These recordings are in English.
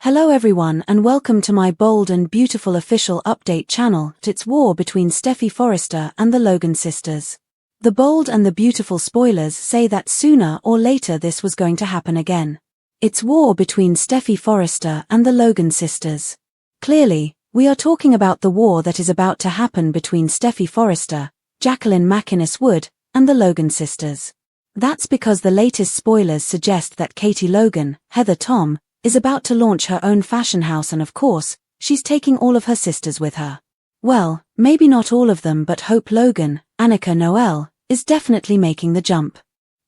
Hello everyone and welcome to my bold and beautiful official update channel. It's war between Steffy Forrester and the Logan sisters. The bold and the beautiful spoilers say that sooner or later this was going to happen again. It's war between Steffy Forrester and the Logan sisters. Clearly, we are talking about the war that is about to happen between Steffy Forrester, Jacqueline McInnes Wood, and the Logan sisters. That's because the latest spoilers suggest that Katie Logan, Heather Tom, is about to launch her own fashion house, and of course, she's taking all of her sisters with her. Well, maybe not all of them, but Hope Logan, Annika Noel, is definitely making the jump.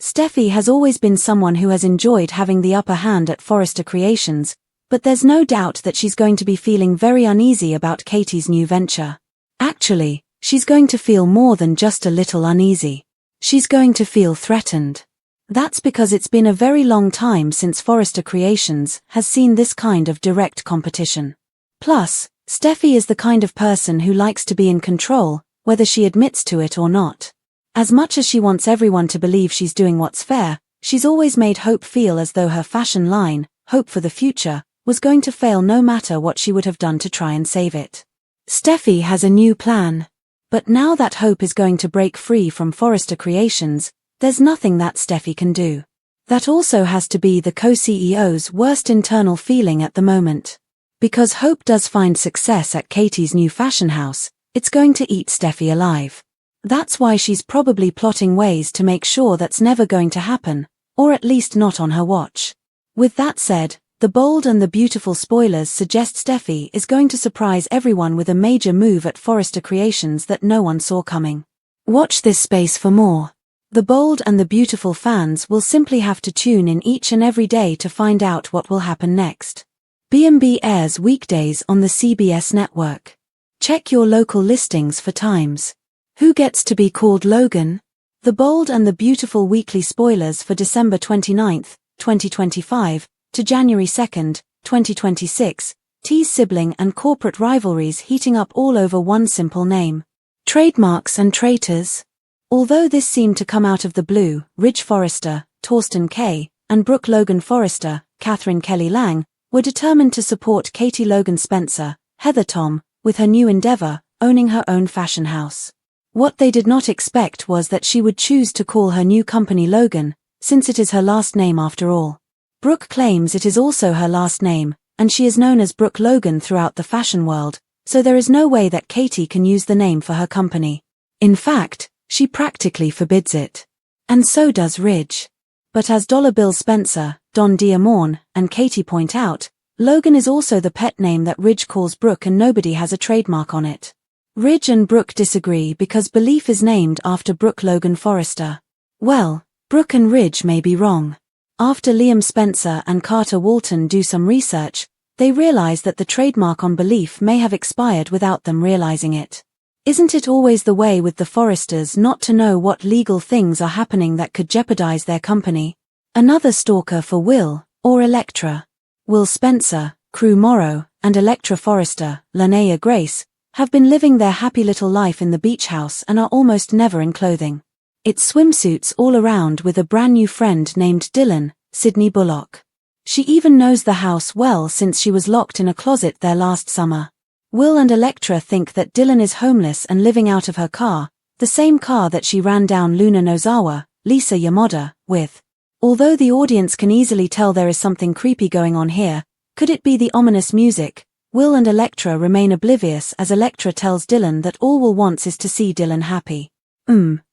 Steffy has always been someone who has enjoyed having the upper hand at Forrester Creations, but there's no doubt that she's going to be feeling very uneasy about Katie's new venture. Actually, she's going to feel more than just a little uneasy. She's going to feel threatened. That's because it's been a very long time since Forrester Creations has seen this kind of direct competition. Plus, Steffy is the kind of person who likes to be in control, whether she admits to it or not. As much as she wants everyone to believe she's doing what's fair, she's always made Hope feel as though her fashion line, Hope for the Future, was going to fail no matter what she would have done to try and save it. Steffy has a new plan. But now that Hope is going to break free from Forrester Creations, there's nothing that Steffy can do. That also has to be the co-CEO's worst internal feeling at the moment. Because Hope does find success at Katie's new fashion house, it's going to eat Steffy alive. That's why she's probably plotting ways to make sure that's never going to happen, or at least not on her watch. With that said, the bold and the beautiful spoilers suggest Steffy is going to surprise everyone with a major move at Forrester Creations that no one saw coming. Watch this space for more. The bold and the beautiful fans will simply have to tune in each and every day to find out what will happen next. B&B airs weekdays on the CBS network. Check your local listings for times. Who gets to be called Logan? The bold and the beautiful weekly spoilers for December 29th, 2025, to January 2nd, 2026, tease sibling and corporate rivalries heating up all over one simple name. Trademarks and traitors. Although this seemed to come out of the blue, Ridge Forrester, Torsten Kay, and Brooke Logan Forrester, Catherine Kelly Lang, were determined to support Katie Logan Spencer, Heather Tom, with her new endeavor, owning her own fashion house. What they did not expect was that she would choose to call her new company Logan, since it is her last name after all. Brooke claims it is also her last name, and she is known as Brooke Logan throughout the fashion world, so there is no way that Katie can use the name for her company. In fact, she practically forbids it. And so does Ridge. But as Dollar Bill Spencer, Don Diamorn, and Katie point out, Logan is also the pet name that Ridge calls Brooke, and nobody has a trademark on it. Ridge and Brooke disagree because Belief is named after Brooke Logan Forrester. Well, Brooke and Ridge may be wrong. After Liam Spencer and Carter Walton do some research, they realize that the trademark on Belief may have expired without them realizing it. Isn't it always the way with the Forresters not to know what legal things are happening that could jeopardize their company? Another stalker for Will, or Electra. Will Spencer, Crew Morrow, and Electra Forrester, Linnea Grace, have been living their happy little life in the beach house and are almost never in clothing. It's swimsuits all around with a brand new friend named Dylan, Sydney Bullock. She even knows the house well since she was locked in a closet there last summer. Will and Electra think that Dylan is homeless and living out of her car, the same car that she ran down Luna Nozawa, Lisa Yamoda, with. Although the audience can easily tell there is something creepy going on here, could it be the ominous music? Will and Electra remain oblivious as Electra tells Dylan that all Will wants is to see Dylan happy.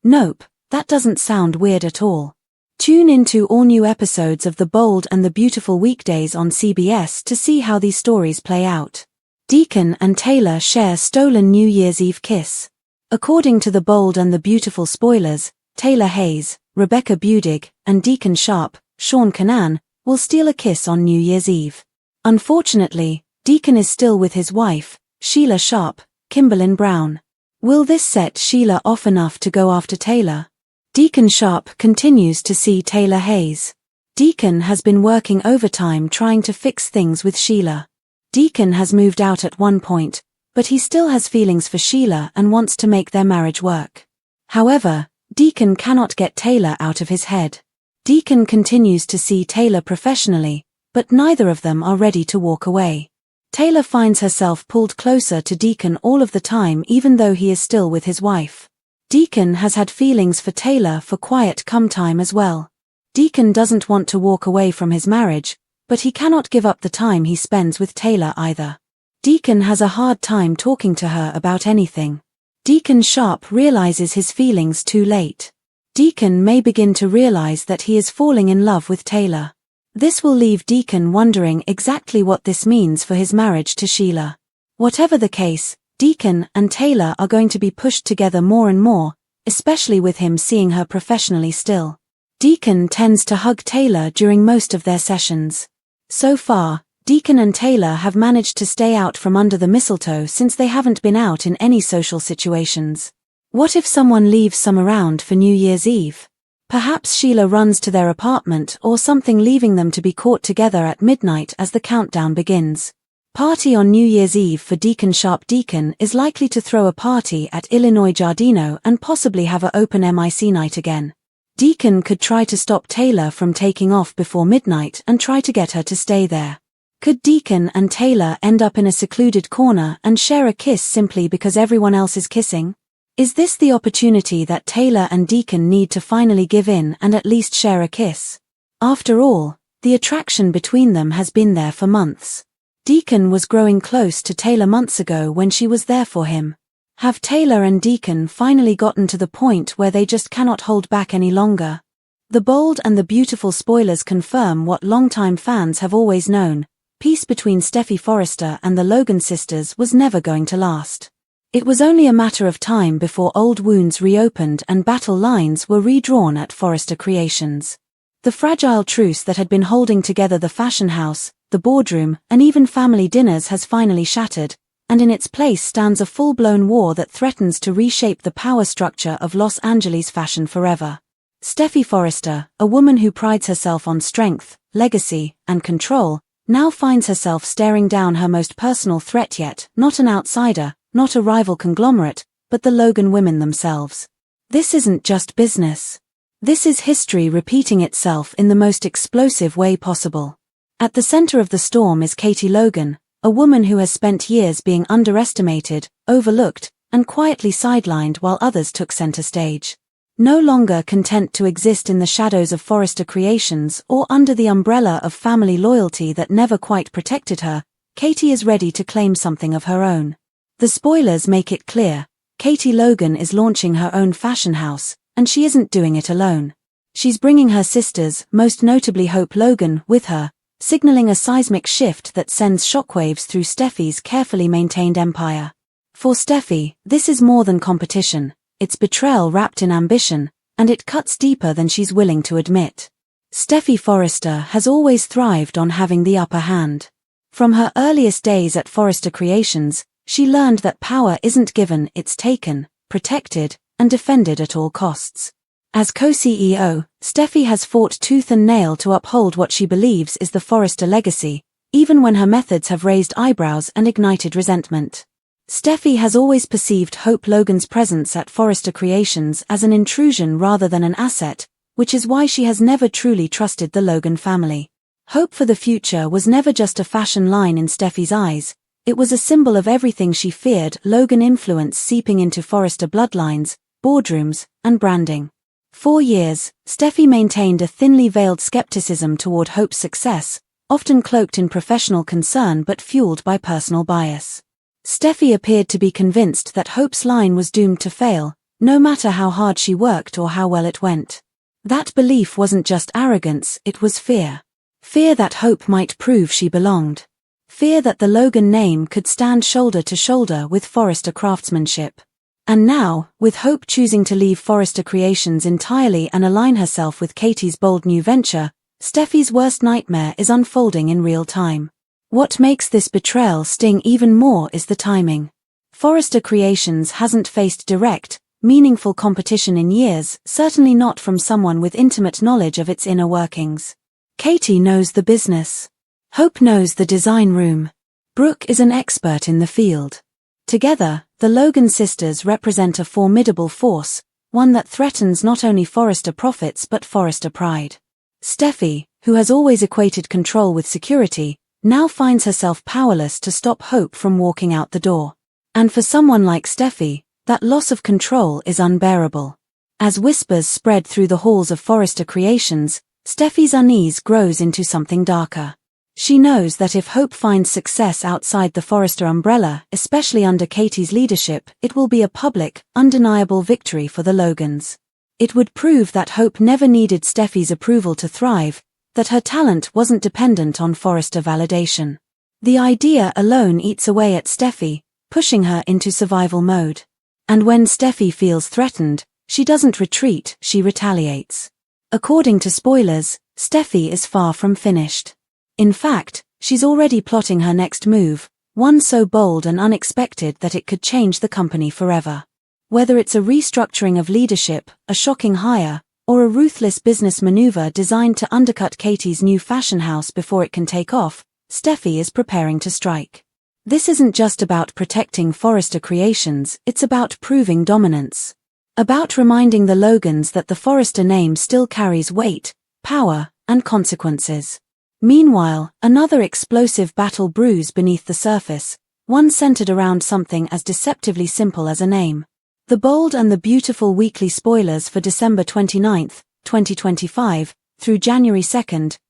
Nope, that doesn't sound weird at all. Tune into all new episodes of The Bold and the Beautiful weekdays on CBS to see how these stories play out. Deacon and Taylor share stolen New Year's Eve kiss. According to The Bold and the Beautiful spoilers, Taylor Hayes, Rebecca Budig, and Deacon Sharp, Sean Kanan, will steal a kiss on New Year's Eve. Unfortunately, Deacon is still with his wife, Sheila Sharp, Kimberlyn Brown. Will this set Sheila off enough to go after Taylor? Deacon Sharp continues to see Taylor Hayes. Deacon has been working overtime trying to fix things with Sheila. Deacon has moved out at one point, but he still has feelings for Sheila and wants to make their marriage work. However, Deacon cannot get Taylor out of his head. Deacon continues to see Taylor professionally, but neither of them are ready to walk away. Taylor finds herself pulled closer to Deacon all of the time even though he is still with his wife. Deacon has had feelings for Taylor for quite some time as well. Deacon doesn't want to walk away from his marriage, but he cannot give up the time he spends with Taylor either. Deacon has a hard time talking to her about anything. Deacon Sharp realizes his feelings too late. Deacon may begin to realize that he is falling in love with Taylor. This will leave Deacon wondering exactly what this means for his marriage to Sheila. Whatever the case, Deacon and Taylor are going to be pushed together more and more, especially with him seeing her professionally still. Deacon tends to hug Taylor during most of their sessions. So far, Deacon and Taylor have managed to stay out from under the mistletoe since they haven't been out in any social situations. What if someone leaves some around for New Year's Eve? Perhaps Sheila runs to their apartment or something, leaving them to be caught together at midnight as the countdown begins. Party on New Year's Eve for Deacon Sharp. Deacon is likely to throw a party at Illinois Giardino and possibly have a open mic night again. Deacon could try to stop Taylor from taking off before midnight and try to get her to stay there. Could Deacon and Taylor end up in a secluded corner and share a kiss simply because everyone else is kissing? Is this the opportunity that Taylor and Deacon need to finally give in and at least share a kiss? After all, the attraction between them has been there for months. Deacon was growing close to Taylor months ago when she was there for him. Have Taylor and Deacon finally gotten to the point where they just cannot hold back any longer? The bold and the beautiful spoilers confirm what longtime fans have always known: peace between Steffy Forrester and the Logan sisters was never going to last. It was only a matter of time before old wounds reopened and battle lines were redrawn at Forrester Creations. The fragile truce that had been holding together the fashion house, the boardroom, and even family dinners has finally shattered, and in its place stands a full-blown war that threatens to reshape the power structure of Los Angeles fashion forever. Steffy Forrester, a woman who prides herself on strength, legacy, and control, now finds herself staring down her most personal threat yet, not an outsider, not a rival conglomerate, but the Logan women themselves. This isn't just business. This is history repeating itself in the most explosive way possible. At the center of the storm is Katie Logan, a woman who has spent years being underestimated, overlooked, and quietly sidelined while others took center stage. No longer content to exist in the shadows of Forrester Creations or under the umbrella of family loyalty that never quite protected her, Katie is ready to claim something of her own. The spoilers make it clear: Katie Logan is launching her own fashion house, and she isn't doing it alone. She's bringing her sisters, most notably Hope Logan, with her, signaling a seismic shift that sends shockwaves through Steffy's carefully maintained empire. For Steffy, this is more than competition, it's betrayal wrapped in ambition, and it cuts deeper than she's willing to admit. Steffy Forrester has always thrived on having the upper hand. From her earliest days at Forrester Creations, she learned that power isn't given, it's taken, protected, and defended at all costs. As co-CEO, Steffy has fought tooth and nail to uphold what she believes is the Forrester legacy, even when her methods have raised eyebrows and ignited resentment. Steffy has always perceived Hope Logan's presence at Forrester Creations as an intrusion rather than an asset, which is why she has never truly trusted the Logan family. Hope for the future was never just a fashion line in Steffy's eyes. It was a symbol of everything she feared: Logan influence seeping into Forrester bloodlines, boardrooms, and branding. For years, Steffy maintained a thinly veiled skepticism toward Hope's success, often cloaked in professional concern but fueled by personal bias. Steffy appeared to be convinced that Hope's line was doomed to fail, no matter how hard she worked or how well it went. That belief wasn't just arrogance, it was fear. Fear that Hope might prove she belonged. Fear that the Logan name could stand shoulder to shoulder with Forrester craftsmanship. And now, with Hope choosing to leave Forrester Creations entirely and align herself with Katie's bold new venture, Steffy's worst nightmare is unfolding in real time. What makes this betrayal sting even more is the timing. Forrester Creations hasn't faced direct, meaningful competition in years, certainly not from someone with intimate knowledge of its inner workings. Katie knows the business. Hope knows the design room. Brooke is an expert in the field. Together, the Logan sisters represent a formidable force, one that threatens not only Forrester profits but Forrester pride. Steffy, who has always equated control with security, now finds herself powerless to stop Hope from walking out the door. And for someone like Steffy, that loss of control is unbearable. As whispers spread through the halls of Forrester Creations, Steffy's unease grows into something darker. She knows that if Hope finds success outside the Forrester umbrella, especially under Katie's leadership, it will be a public, undeniable victory for the Logans. It would prove that Hope never needed Steffy's approval to thrive, that her talent wasn't dependent on Forrester validation. The idea alone eats away at Steffy, pushing her into survival mode. And when Steffy feels threatened, she doesn't retreat, she retaliates. According to spoilers, Steffy is far from finished. In fact, she's already plotting her next move, one so bold and unexpected that it could change the company forever. Whether it's a restructuring of leadership, a shocking hire, or a ruthless business maneuver designed to undercut Katie's new fashion house before it can take off, Steffy is preparing to strike. This isn't just about protecting Forrester Creations, it's about proving dominance. About reminding the Logans that the Forrester name still carries weight, power, and consequences. Meanwhile, another explosive battle brews beneath the surface, one centered around something as deceptively simple as a name. The bold and the beautiful weekly spoilers for December 29, 2025, through January 2,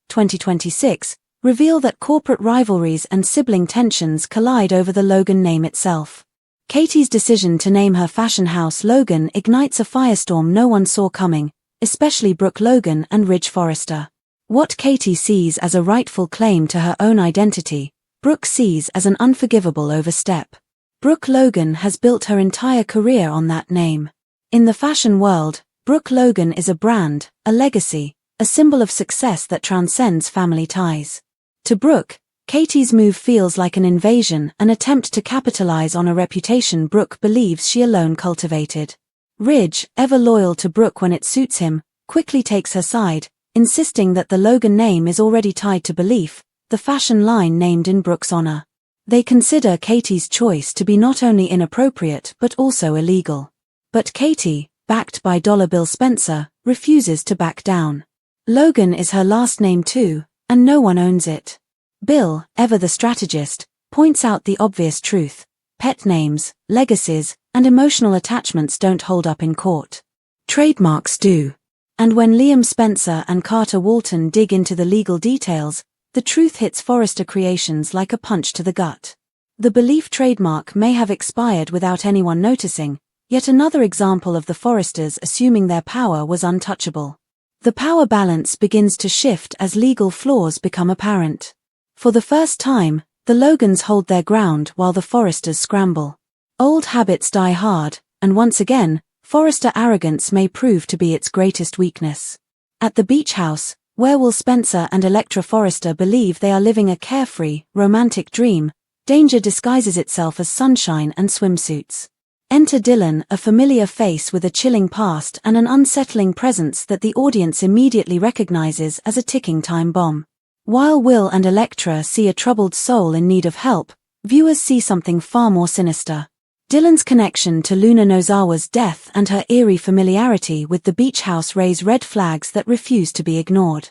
2026, reveal that corporate rivalries and sibling tensions collide over the Logan name itself. Katie's decision to name her fashion house Logan ignites a firestorm no one saw coming, especially Brooke Logan and Ridge Forrester. What Katie sees as a rightful claim to her own identity, Brooke sees as an unforgivable overstep. Brooke Logan has built her entire career on that name. In the fashion world, Brooke Logan is a brand, a legacy, a symbol of success that transcends family ties. To Brooke, Katie's move feels like an invasion, an attempt to capitalize on a reputation Brooke believes she alone cultivated. Ridge, ever loyal to Brooke when it suits him, quickly takes her side, insisting that the Logan name is already tied to Belief, the fashion line named in Brooke's honor. They consider Katie's choice to be not only inappropriate but also illegal. But Katie, backed by Dollar Bill Spencer, refuses to back down. Logan is her last name too, and no one owns it. Bill, ever the strategist, points out the obvious truth: pet names, legacies, and emotional attachments don't hold up in court. Trademarks do. And when Liam Spencer and Carter Walton dig into the legal details, the truth hits Forrester Creations like a punch to the gut. The Belief trademark may have expired without anyone noticing, yet another example of the Forresters assuming their power was untouchable. The power balance begins to shift as legal flaws become apparent. For the first time, the Logans hold their ground while the Forresters scramble. Old habits die hard, and once again, Forrester arrogance may prove to be its greatest weakness. At the beach house, where Will Spencer and Electra Forrester believe they are living a carefree, romantic dream, danger disguises itself as sunshine and swimsuits. Enter Dylan, a familiar face with a chilling past and an unsettling presence that the audience immediately recognizes as a ticking time bomb. While Will and Electra see a troubled soul in need of help, viewers see something far more sinister. Dylan's connection to Luna Nozawa's death and her eerie familiarity with the beach house raise red flags that refuse to be ignored.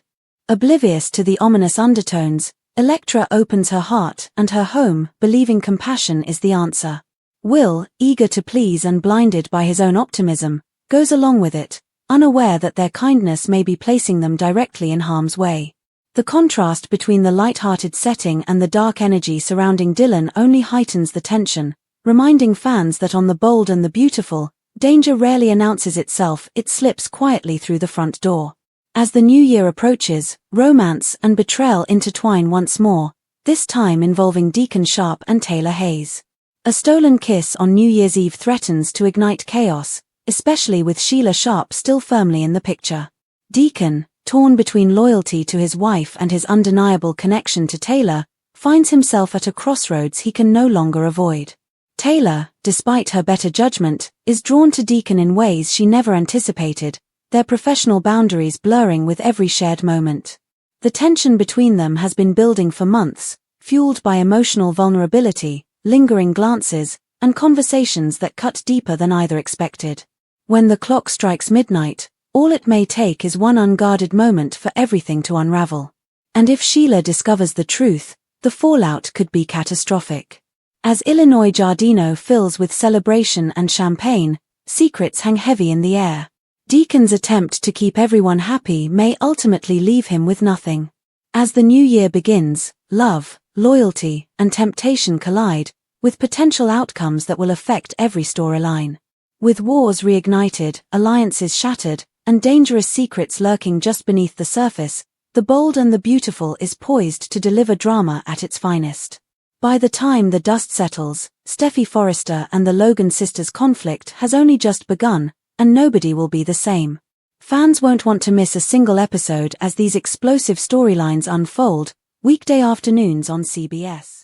Oblivious to the ominous undertones, Electra opens her heart and her home, believing compassion is the answer. Will, eager to please and blinded by his own optimism, goes along with it, unaware that their kindness may be placing them directly in harm's way. The contrast between the light-hearted setting and the dark energy surrounding Dylan only heightens the tension, reminding fans that on The Bold and the Beautiful, danger rarely announces itself, it slips quietly through the front door. As the new year approaches, romance and betrayal intertwine once more, this time involving Deacon Sharp and Taylor Hayes. A stolen kiss on New Year's Eve threatens to ignite chaos, especially with Sheila Sharp still firmly in the picture. Deacon, torn between loyalty to his wife and his undeniable connection to Taylor, finds himself at a crossroads he can no longer avoid. Taylor, despite her better judgment, is drawn to Deacon in ways she never anticipated, their professional boundaries blurring with every shared moment. The tension between them has been building for months, fueled by emotional vulnerability, lingering glances, and conversations that cut deeper than either expected. When the clock strikes midnight, All it may take is one unguarded moment for everything to unravel. And if Sheila discovers the truth, the fallout could be catastrophic. As Illinois Giardino fills with celebration and champagne, secrets hang heavy in the air. Deacon's attempt to keep everyone happy may ultimately leave him with nothing. As the new year begins, love, loyalty, and temptation collide, with potential outcomes that will affect every storyline. With wars reignited, alliances shattered, and dangerous secrets lurking just beneath the surface, The Bold and the Beautiful is poised to deliver drama at its finest. By the time the dust settles, Steffy Forrester and the Logan sisters' conflict has only just begun, and nobody will be the same. Fans won't want to miss a single episode as these explosive storylines unfold, weekday afternoons on CBS.